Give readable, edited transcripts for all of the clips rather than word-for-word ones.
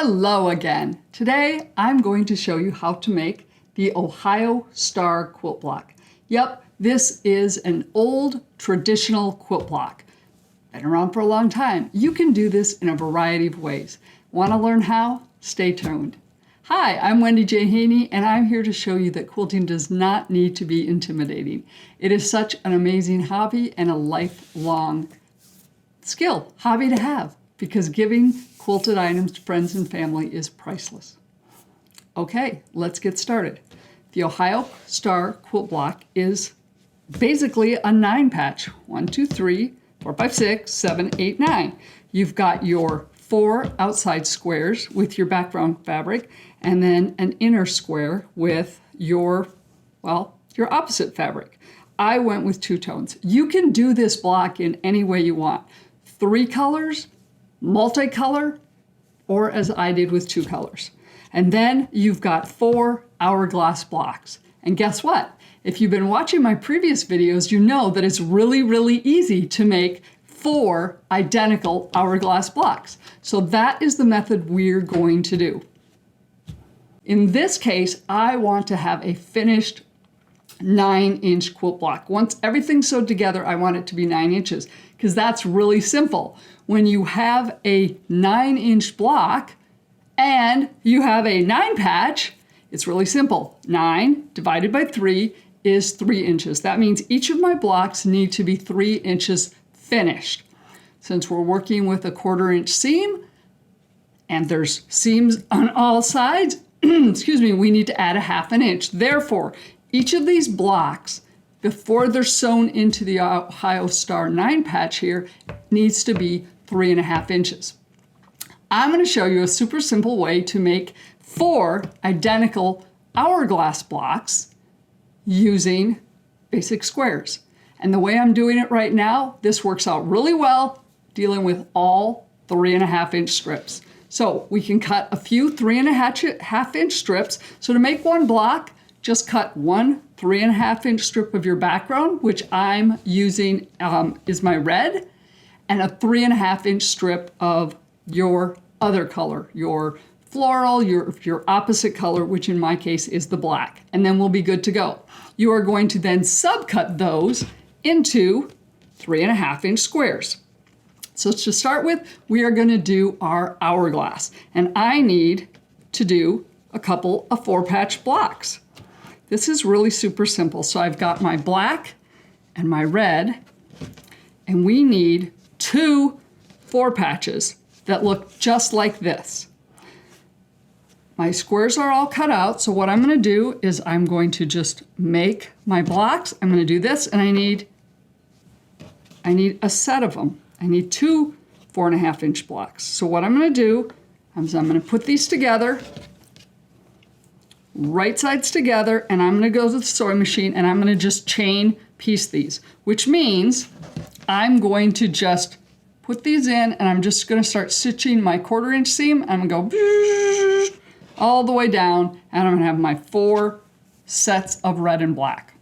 Hello again. Today I'm going to show you how to make the Ohio Star Quilt Block. Yep, this is an old traditional quilt block. Been around for a long time. You can do this in a variety of ways. Want to learn how? Stay tuned. Hi, I'm Wendy J. Haney, and I'm here to show you that quilting does not need to be intimidating. It is such an amazing hobby and a lifelong hobby to have, because giving quilted items to friends and family is priceless. Okay, let's get started. The Ohio Star Quilt Block is basically a 9-patch. 1, 2, 3, 4, 5, 6, 7, 8, 9. You've got your 4 outside squares with your background fabric, and then an inner square with your opposite fabric. I went with 2 tones. You can do this block in any way you want. 3 colors, multicolor, or as I did with 2 colors. And then you've got 4 hourglass blocks. And guess what? If you've been watching my previous videos, you know that it's really easy to make 4 identical hourglass blocks. So that is the method we're going to do. In this case, I want to have a finished 9-inch quilt block. Once everything's sewed together, I want it to be 9 inches, because that's really simple. When you have a 9-inch block and you have a 9-patch, it's really simple. 9 divided by 3 is 3 inches. That means each of my blocks need to be 3 inches finished. Since we're working with a 1/4-inch seam and there's seams on all sides, we need to add a 1/2 inch. Therefore, each of these blocks, before they're sewn into the Ohio Star 9-patch here, needs to be 3.5 inches. I'm going to show you a super simple way to make 4 identical hourglass blocks using basic squares. And the way I'm doing it right now, this works out really well dealing with all 3.5 inch strips. So we can cut a few 3.5 inch strips. So to make one block, just cut one 3.5 inch strip of your background, which I'm using is my red, and a 3.5 inch strip of your other color, your floral, your opposite color, which in my case is the black. And then we'll be good to go. You are going to then subcut those into 3.5 inch squares. So to start with, we are going to do our hourglass. And I need to do a couple of 4-patch blocks. This is really super simple. So I've got my black and my red, and we need 2 4-patches that look just like this. My squares are all cut out, so what I'm going to do is I'm going to just make my blocks. I'm going to do this, and I need a set of them. I need 2 4.5 inch blocks. So what I'm going to do is I'm going to put these together, right sides together, and I'm going to go to the sewing machine and I'm going to just chain piece these, which means I'm going to just put these in and I'm just going to start stitching my 1/4 inch seam. I'm going to go all the way down, and I'm going to have my 4 sets of red and black.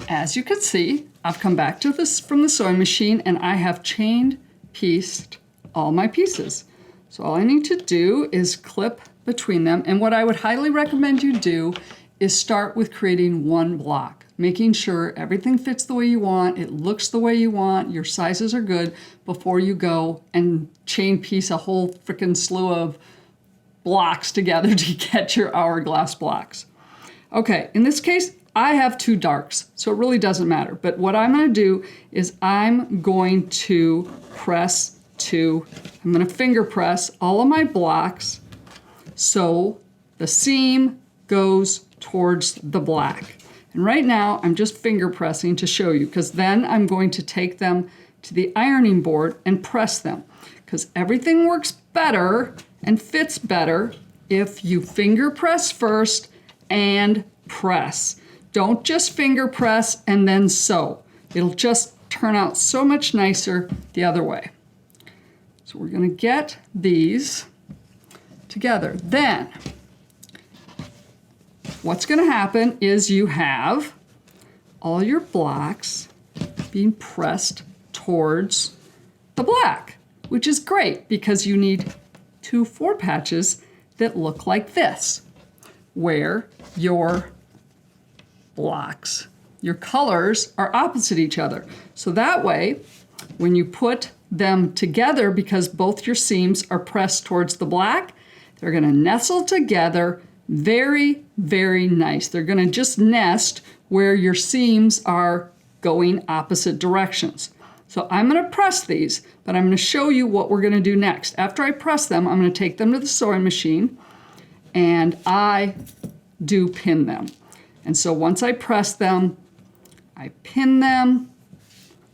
As you can see, I've come back to this from the sewing machine and I have chain pieced all my pieces. So all I need to do is clip between them, and what I would highly recommend you do is start with creating one block, making sure everything fits the way you want, it looks the way you want, your sizes are good, before you go and chain piece a whole freaking slew of blocks together to get your hourglass blocks. Okay, in this case, I have 2 darks, so it really doesn't matter. But what I'm going to do is I'm going to I'm going to finger press all of my blocks so the seam goes towards the black. And right now I'm just finger pressing to show you, because then I'm going to take them to the ironing board and press them, because everything works better and fits better if you finger press first and press. Don't just finger press and then sew. It'll just turn out so much nicer the other way. So we're going to get these together. Then what's going to happen is you have all your blocks being pressed towards the black, which is great because you need two 4 patches that look like this, where your blocks, your colors are opposite each other. So that way, when you put them together, because both your seams are pressed towards the black, they're going to nestle together very, very nice. They're going to just nest where your seams are going opposite directions. So I'm going to press these, but I'm going to show you what we're going to do next. After I press them, I'm going to take them to the sewing machine and I do pin them. And so once I press them, I pin them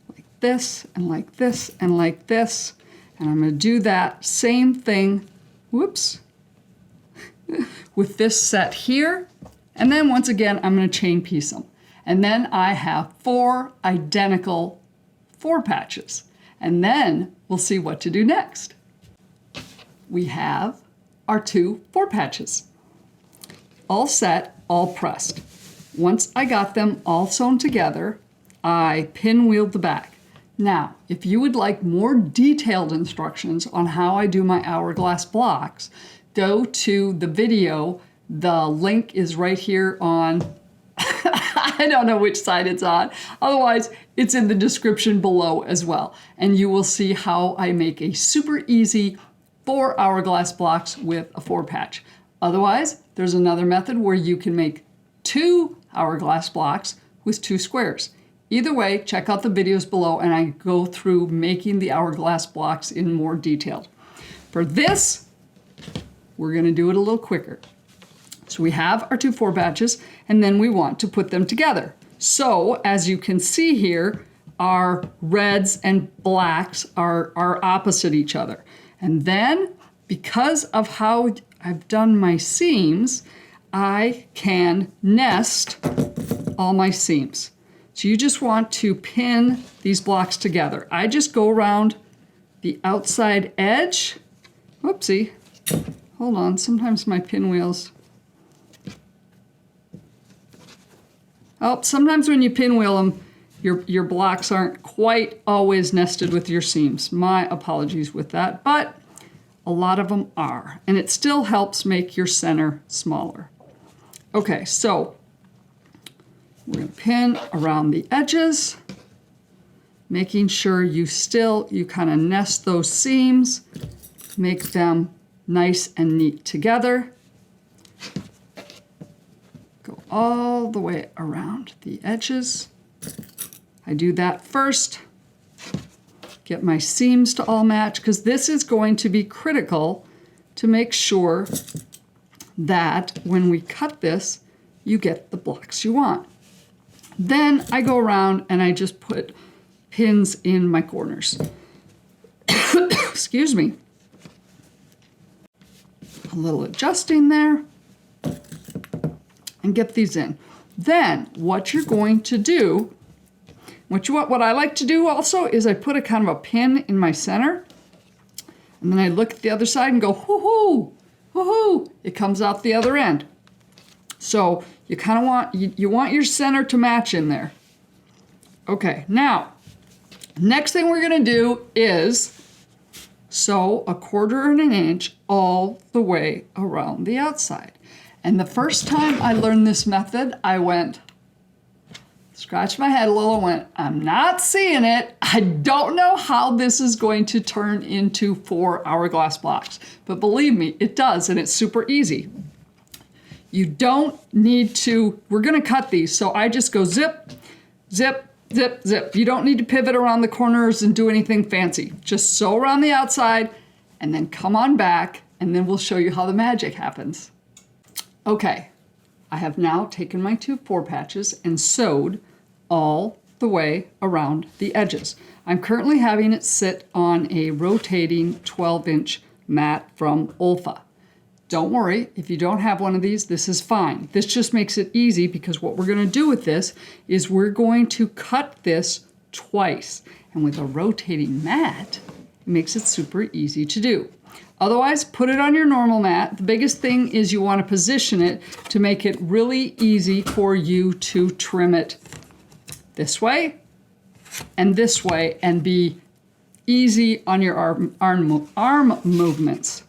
like this and like this and like this. And I'm going to do that same thing, whoops, with this set here. And then once again, I'm going to chain piece them. And then I have 4 identical 4 patches. And then we'll see what to do next. We have our 2 4 patches. All set, all pressed. Once I got them all sewn together, I pinwheeled the back. Now, if you would like more detailed instructions on how I do my hourglass blocks, go to the video. The link is right here on, I don't know which side it's on. Otherwise, it's in the description below as well. And you will see how I make a super easy 4 hourglass blocks with a 4 patch. Otherwise, there's another method where you can make 2 hourglass blocks with 2 squares. Either way, check out the videos below and I go through making the hourglass blocks in more detail. For this, we're going to do it a little quicker. So we have our 2 4 patches and then we want to put them together. So as you can see here, our reds and blacks are opposite each other. And then because of how I've done my seams, I can nest all my seams. So you just want to pin these blocks together. I just go around the outside edge. Whoopsie. Hold on, sometimes my pinwheels. Oh, sometimes when you pinwheel them, your blocks aren't quite always nested with your seams. My apologies with that, but a lot of them are. And it still helps make your center smaller. Okay, so we're going to pin around the edges, making sure you kind of nest those seams, make them nice and neat together. Go all the way around the edges. I do that first. Get my seams to all match, because this is going to be critical to make sure that when we cut this, you get the blocks you want. Then I go around and I just put pins in my corners. Excuse me. A little adjusting there. And get these in. Then what you're going to do, what I like to do also is I put a kind of a pin in my center. And then I look at the other side and go, hoo-hoo, hoo-hoo. It comes out the other end. So you kind of want, you want your center to match in there. Okay, now, next thing we're gonna do is sew 1/4 inch all the way around the outside. And the first time I learned this method, I went, scratched my head a little, went, I'm not seeing it. I don't know how this is going to turn into 4 hourglass blocks. But believe me, it does, and it's super easy. You don't need to, we're gonna cut these, so I just go zip, zip, zip, zip. You don't need to pivot around the corners and do anything fancy. Just sew around the outside and then come on back, and then we'll show you how the magic happens. Okay, I have now taken my 2 4 patches and sewed all the way around the edges. I'm currently having it sit on a rotating 12-inch mat from Olfa. Don't worry, if you don't have one of these, this is fine. This just makes it easy because what we're gonna do with this is we're going to cut this twice. And with a rotating mat, it makes it super easy to do. Otherwise, put it on your normal mat. The biggest thing is you want to position it to make it really easy for you to trim it this way and this way and be easy on your arm movements.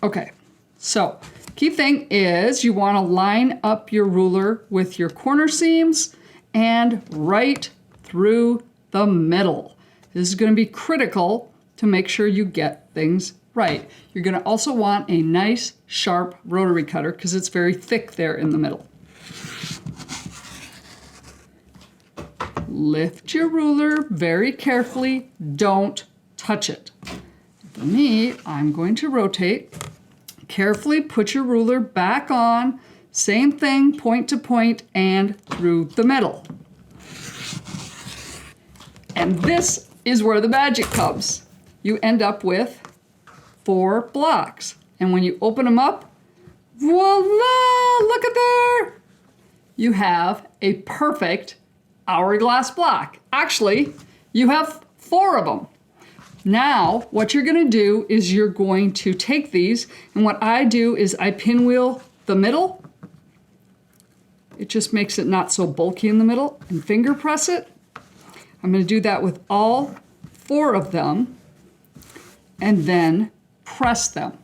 Okay, so key thing is you want to line up your ruler with your corner seams and right through the middle. This is going to be critical to make sure you get things right. You're going to also want a nice sharp rotary cutter because it's very thick there in the middle. Lift your ruler very carefully. Don't touch it. For me, I'm going to rotate. Carefully put your ruler back on. Same thing, point to point and through the middle. And this is where the magic comes. You end up with 4 blocks. And when you open them up, voila, look at there. You have a perfect hourglass block. Actually, you have 4 of them. Now, what you're going to do is you're going to take these, and what I do is I pinwheel the middle. It just makes it not so bulky in the middle, and finger press it. I'm going to do that with all 4 of them, and then press them.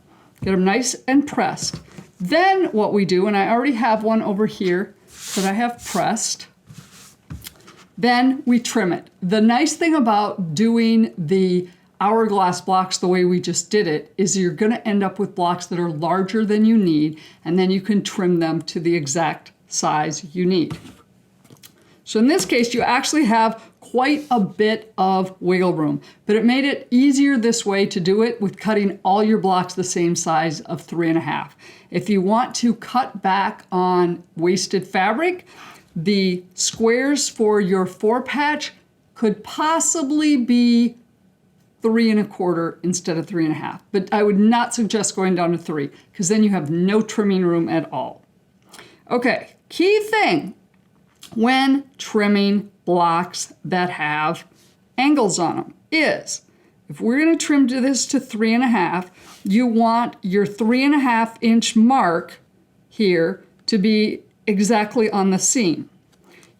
Get them nice and pressed. Then what we do, and I already have one over here that I have pressed, then we trim it. The nice thing about doing the hourglass blocks the way we just did it is you're going to end up with blocks that are larger than you need, and then you can trim them to the exact size you need. So in this case, you actually have quite a bit of wiggle room, but it made it easier this way to do it with cutting all your blocks the same size of 3.5. If you want to cut back on wasted fabric, the squares for your 4 patch could possibly be 3.25 instead of 3.5, but I would not suggest going down to 3 because then you have no trimming room at all. Okay, key thing when trimming blocks that have angles on them is, if we're going to trim this to 3.5, you want your 3.5 inch mark here to be exactly on the seam.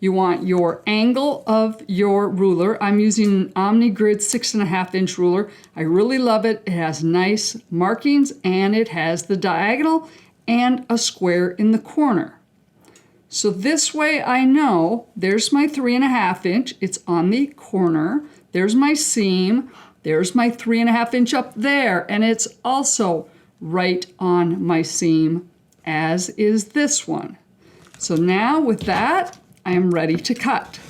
You want your angle of your ruler. I'm using an OmniGrid 6.5 inch ruler. I really love it. It has nice markings and it has the diagonal and a square in the corner. So this way I know there's my 3.5 inch. It's on the corner. There's my seam. There's my 3.5 inch up there. And it's also right on my seam, as is this one. So now with that, I am ready to cut.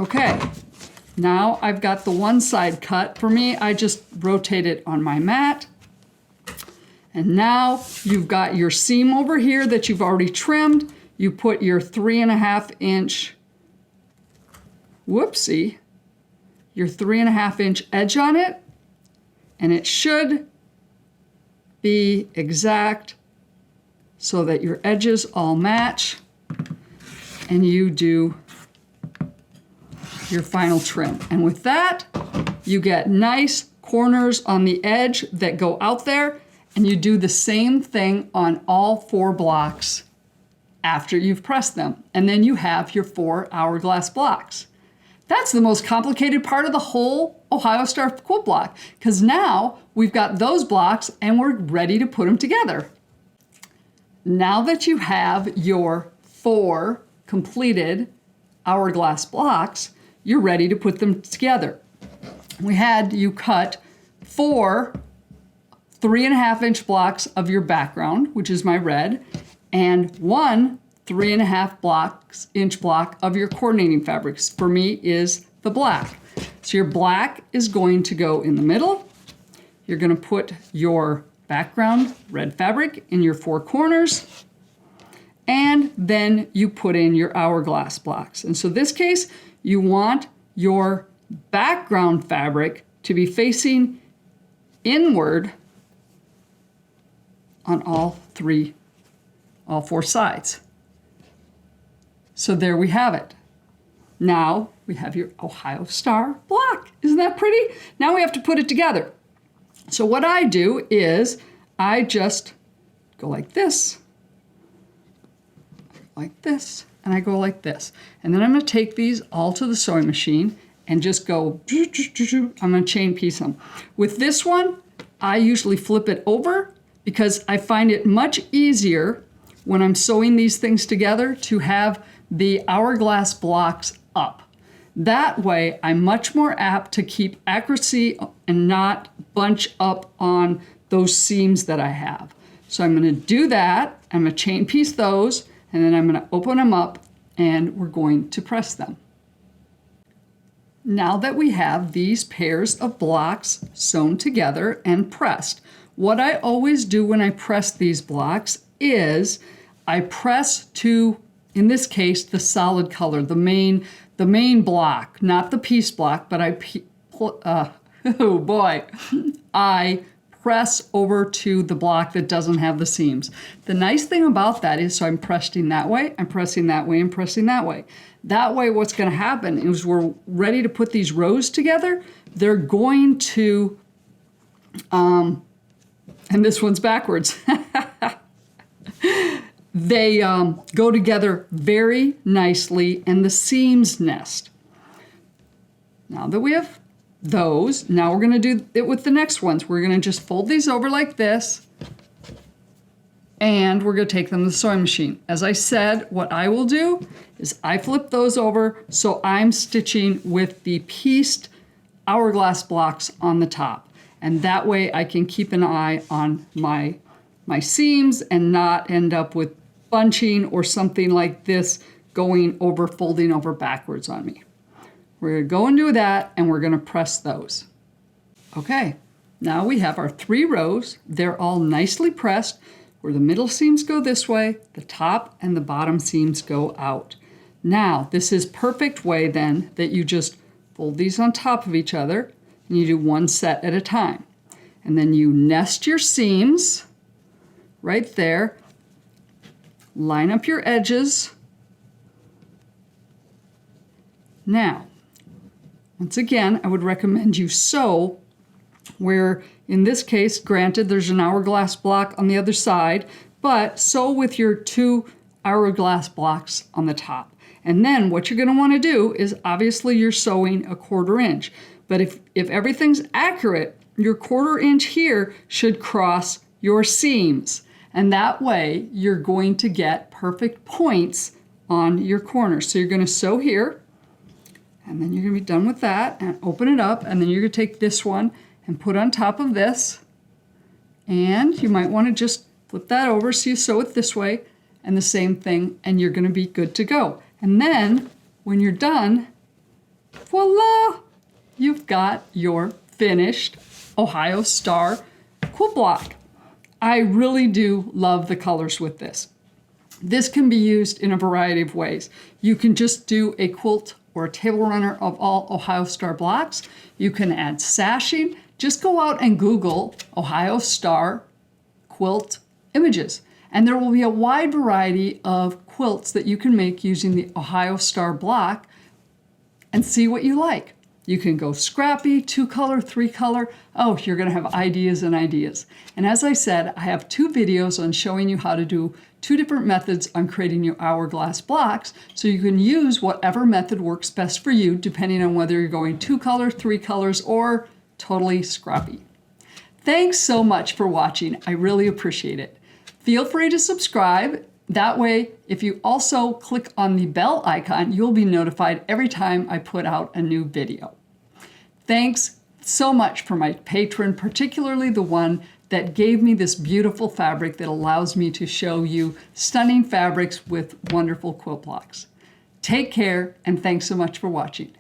Okay, now I've got the one side cut. For me, I just rotate it on my mat. And now you've got your seam over here that you've already trimmed. You put your 3.5 inch, whoopsie, your 3.5 inch edge on it, and it should be exact so that your edges all match, and you do your final trim. And with that, you get nice corners on the edge that go out there, and you do the same thing on all 4 blocks after you've pressed them. And then you have your 4 hourglass blocks. That's the most complicated part of the whole Ohio Star Quilt Block, because now we've got those blocks and we're ready to put them together. Now that you have your 4 completed hourglass blocks, you're ready to put them together. We had you cut 4 3.5 inch blocks of your background, which is my red, and 1 3.5 inch block of your coordinating fabrics. For me is the black. So your black is going to go in the middle. You're going to put your background red fabric in your 4 corners, and then you put in your hourglass blocks. And so this case, you want your background fabric to be facing inward on all 4 sides. So there we have it. Now we have your Ohio Star block. Isn't that pretty? Now we have to put it together. So what I do is I just go like this, and I go like this. And then I'm going to take these all to the sewing machine and just go, I'm going to chain piece them. With this one, I usually flip it over because I find it much easier when I'm sewing these things together to have the hourglass blocks up. That way, I'm much more apt to keep accuracy and not bunch up on those seams that I have. So I'm going to do that. I'm going to chain piece those, and then I'm going to open them up, and we're going to press them. Now that we have these pairs of blocks sewn together and pressed, what I always do when I press these blocks is I press to, in this case, the solid color, the main block, not the piece block, but I press over to the block that doesn't have the seams. The nice thing about that is, so I'm pressing that way, I'm pressing that way, and pressing that way. That way what's going to happen is we're ready to put these rows together. They're going to, and this one's backwards. They go together very nicely, and the seams nest. Now that we have those, now we're going to do it with the next ones. We're going to just fold these over like this, and we're going to take them to the sewing machine. As I said, what I will do is I flip those over so I'm stitching with the pieced hourglass blocks on the top. And that way I can keep an eye on my seams and not end up with bunching or something like this going over, folding over backwards on me. We're going to go and do that, and we're going to press those. Okay, now we have our 3 rows. They're all nicely pressed, where the middle seams go this way, the top and the bottom seams go out. Now, this is perfect way then that you just fold these on top of each other, and you do one set at a time. And then you nest your seams right there. Line up your edges. Now, once again, I would recommend you sew where, in this case, granted, there's an hourglass block on the other side, but sew with your 2 hourglass blocks on the top. And then what you're going to want to do is, obviously, you're sewing a 1/4 inch. But if everything's accurate, your 1/4 inch here should cross your seams. And that way, you're going to get perfect points on your corners. So you're going to sew here, and then you're going to be done with that, and open it up, and then you're going to take this one and put on top of this. And you might want to just flip that over so you sew it this way, and the same thing, and you're going to be good to go. And then, when you're done, voila! You've got your finished Ohio Star Quilt Block. I really do love the colors with this. This can be used in a variety of ways. You can just do a quilt or a table runner of all Ohio Star blocks. You can add sashing. Just go out and Google Ohio Star quilt images, and there will be a wide variety of quilts that you can make using the Ohio Star block and see what you like. You can go scrappy, 2-color, 3-color. Oh, you're going to have ideas and ideas. And as I said, I have 2 videos on showing you how to do 2 different methods on creating your hourglass blocks, so you can use whatever method works best for you, depending on whether you're going 2-color, 3 colors, or totally scrappy. Thanks so much for watching. I really appreciate it. Feel free to subscribe. That way, if you also click on the bell icon, you'll be notified every time I put out a new video. Thanks so much for my patron, particularly the one that gave me this beautiful fabric that allows me to show you stunning fabrics with wonderful quilt blocks. Take care, and thanks so much for watching.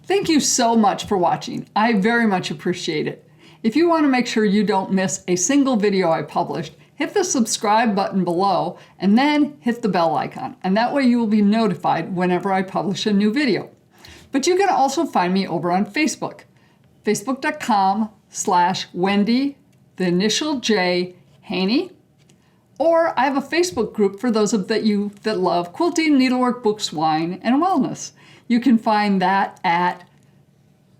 Thank you so much for watching. I very much appreciate it. If you want to make sure you don't miss a single video I published, hit the subscribe button below and then hit the bell icon. And that way you will be notified whenever I publish a new video. But you can also find me over on Facebook, facebook.com/Wendy, the initial J, Haney. Or I have a Facebook group for those of you that love quilting, needlework, books, wine, and wellness. You can find that at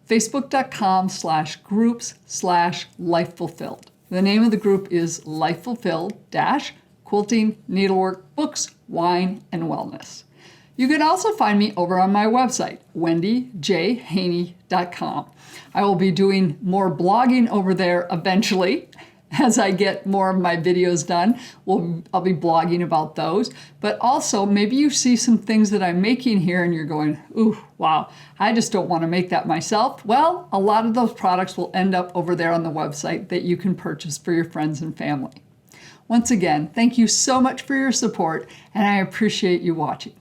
facebook.com/groups/lifefulfilled. The name of the group is Life Fulfilled - Quilting, Needlework, Books, Wine, and Wellness. You can also find me over on my website, wendyjhaney.com. I will be doing more blogging over there eventually. As I get more of my videos done, I'll be blogging about those. But also, maybe you see some things that I'm making here and you're going, ooh, wow, I just don't want to make that myself. Well, a lot of those products will end up over there on the website that you can purchase for your friends and family. Once again, thank you so much for your support, and I appreciate you watching.